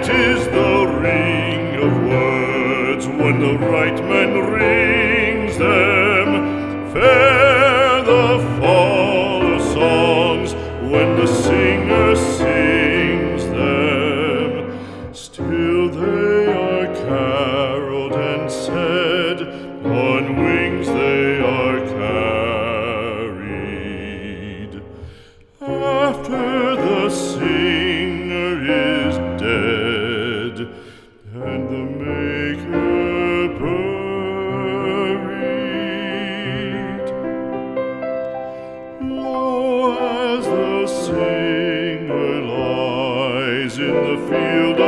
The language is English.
is the ring of words when the right man rings them. Fair the fall of songs when the singer sings them. Still they are caroled and said, on wings they are carried. After the singer is dead and the maker buried, lo, as the singer lies in the field